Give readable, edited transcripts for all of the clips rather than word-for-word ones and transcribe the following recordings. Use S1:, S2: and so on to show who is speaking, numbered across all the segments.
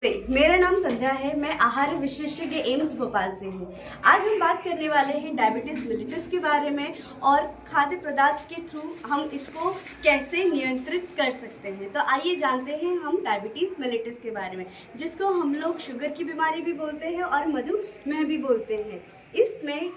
S1: मेरा नाम संध्या है। मैं आहार विशेषज्ञ एम्स भोपाल से हूँ। आज हम बात करने वाले हैं डायबिटीज़ मेलिटस के बारे में और खाद्य पदार्थ के थ्रू हम इसको कैसे नियंत्रित कर सकते हैं। तो आइए जानते हैं हम डायबिटीज़ मेलिटस के बारे में, जिसको हम लोग शुगर की बीमारी भी बोलते हैं और मधुमेह भी बोलते हैं। इसमें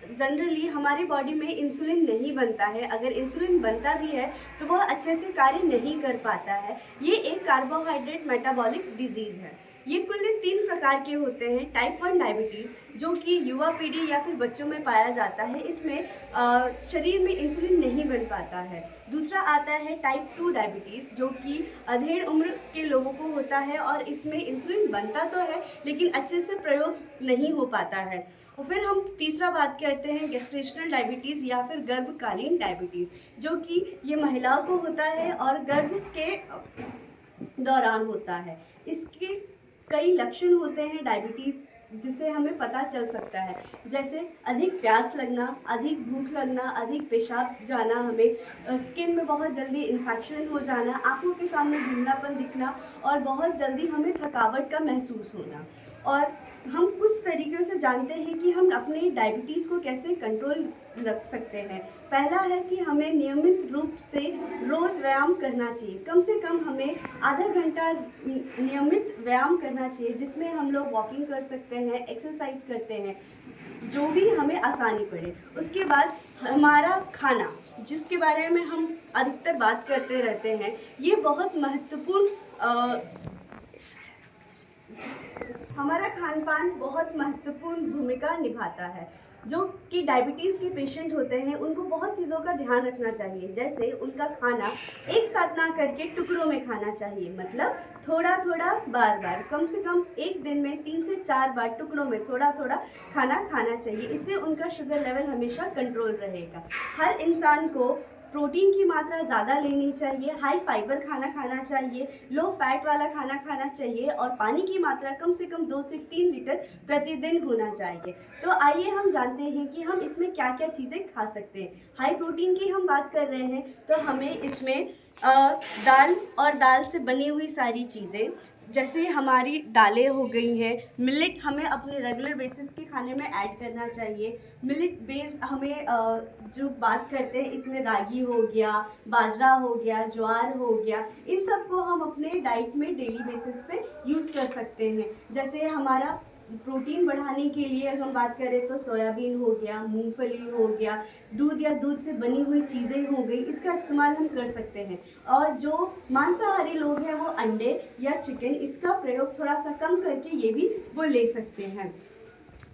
S1: जनरली हमारी बॉडी में इंसुलिन नहीं बनता है। अगर इंसुलिन बनता भी है तो वह अच्छे से कार्य नहीं कर पाता है। ये एक कार्बोहाइड्रेट मेटाबॉलिक डिजीज़ है। ये कुल 3 प्रकार के होते हैं। टाइप 1 डायबिटीज़ जो कि युवा पीढ़ी या फिर बच्चों में पाया जाता है। इसमें शरीर में इंसुलिन नहीं बन पाता है। दूसरा आता है टाइप 2 डायबिटीज़ जो कि अधेड़ उम्र के लोगों को होता है और इसमें इंसुलिन बनता तो है लेकिन अच्छे से प्रयोग नहीं हो पाता है। और फिर हम तीसरा बात करते हैं गेस्टेशनल डायबिटीज़ या फिर गर्भकालीन डायबिटीज़, जो कि ये महिलाओं को होता है और गर्भ के दौरान होता है। इसके कई लक्षण होते हैं डायबिटीज़ जिसे हमें पता चल सकता है, जैसे अधिक प्यास लगना, अधिक भूख लगना, अधिक पेशाब जाना, हमें स्किन में बहुत जल्दी इन्फेक्शन हो जाना, आंखों के सामने धुंधलापन दिखना और बहुत जल्दी हमें थकावट का महसूस होना। और हम कुछ तरीक़ों से जानते हैं कि हम अपने डायबिटीज़ को कैसे कंट्रोल रख सकते हैं। पहला है कि हमें नियमित रूप से रोज़ व्यायाम करना चाहिए। कम से कम हमें आधा घंटा नियमित व्यायाम करना चाहिए, जिसमें हम लोग वॉकिंग कर सकते हैं, एक्सरसाइज करते हैं, जो भी हमें आसानी पड़े। उसके बाद हमारा खाना, जिसके बारे में हम अधिकतर बात करते रहते हैं, ये बहुत महत्वपूर्ण हमारा खान पान बहुत महत्वपूर्ण भूमिका निभाता है। जो कि डायबिटीज़ के पेशेंट होते हैं उनको बहुत चीज़ों का ध्यान रखना चाहिए, जैसे उनका खाना एक साथ ना करके टुकड़ों में खाना चाहिए। मतलब थोड़ा थोड़ा बार बार, कम से कम एक दिन में 3 से 4 बार टुकड़ों में थोड़ा थोड़ा खाना खाना चाहिए। इससे उनका शुगर लेवल हमेशा कंट्रोल रहेगा। हर इंसान को प्रोटीन की मात्रा ज़्यादा लेनी चाहिए, हाई फाइबर खाना खाना चाहिए, लो फैट वाला खाना खाना चाहिए और पानी की मात्रा कम से कम 2 से 3 लीटर प्रतिदिन होना चाहिए। तो आइए हम जानते हैं कि हम इसमें क्या क्या चीज़ें खा सकते हैं। हाई प्रोटीन की हम बात कर रहे हैं तो हमें इसमें दाल और दाल से बनी हुई सारी चीज़ें, जैसे हमारी दालें हो गई हैं, मिलेट हमें अपने रेगुलर बेसिस के खाने में ऐड करना चाहिए। मिलेट बेस्ड हमें जो बात करते हैं इसमें रागी हो गया, बाजरा हो गया, ज्वार हो गया, इन सब को हम अपने डाइट में डेली बेसिस पे यूज़ कर सकते हैं। जैसे हमारा प्रोटीन बढ़ाने के लिए अगर हम बात करें तो सोयाबीन हो गया, मूंगफली हो गया, दूध या दूध से बनी हुई चीज़ें हो गई, इसका इस्तेमाल हम कर सकते हैं। और जो मांसाहारी लोग हैं वो अंडे या चिकन, इसका प्रयोग थोड़ा सा कम करके ये भी वो ले सकते हैं।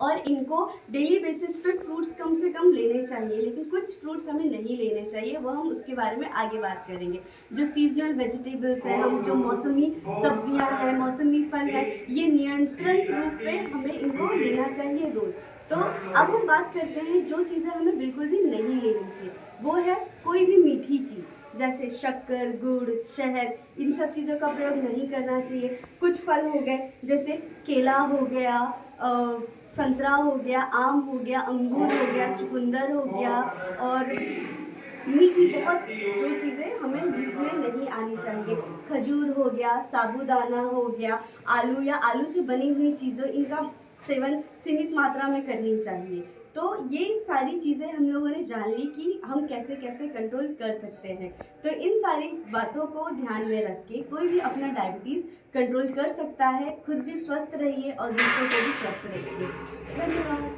S1: और इनको डेली बेसिस पे फ्रूट्स कम से कम लेने चाहिए, लेकिन कुछ फ्रूट्स हमें नहीं लेने चाहिए, वो हम उसके बारे में आगे बात करेंगे। जो सीजनल वेजिटेबल्स हैं, हम जो मौसमी सब्जियां हैं, मौसमी फल हैं, ये नियंत्रित रूप में हमें इनको लेना चाहिए रोज़। तो अब हम बात करते हैं जो चीज़ें हमें बिल्कुल भी नहीं लेनी चाहिए, वो है कोई भी मीठी चीज़, जैसे शक्कर, गुड़, शहद, इन सब चीज़ों का प्रयोग नहीं करना चाहिए। कुछ फल हो गए जैसे केला हो गया, संतरा हो गया, आम हो गया, अंगूर हो गया, चुकंदर हो गया, और मीठी बहुत जो चीज़ें हमें यूज़ में नहीं आनी चाहिए, खजूर हो गया, साबूदाना हो गया, आलू या आलू से बनी हुई चीज़ें, इनका सेवन सीमित मात्रा में करनी चाहिए। तो ये सारी चीज़ें हम लोगों ने जान ली कि हम कैसे कैसे कंट्रोल कर सकते हैं। तो इन सारी बातों को ध्यान में रख के कोई भी अपना डायबिटीज़ कंट्रोल कर सकता है। खुद भी स्वस्थ रहिए और दूसरों को भी स्वस्थ रखिए। धन्यवाद।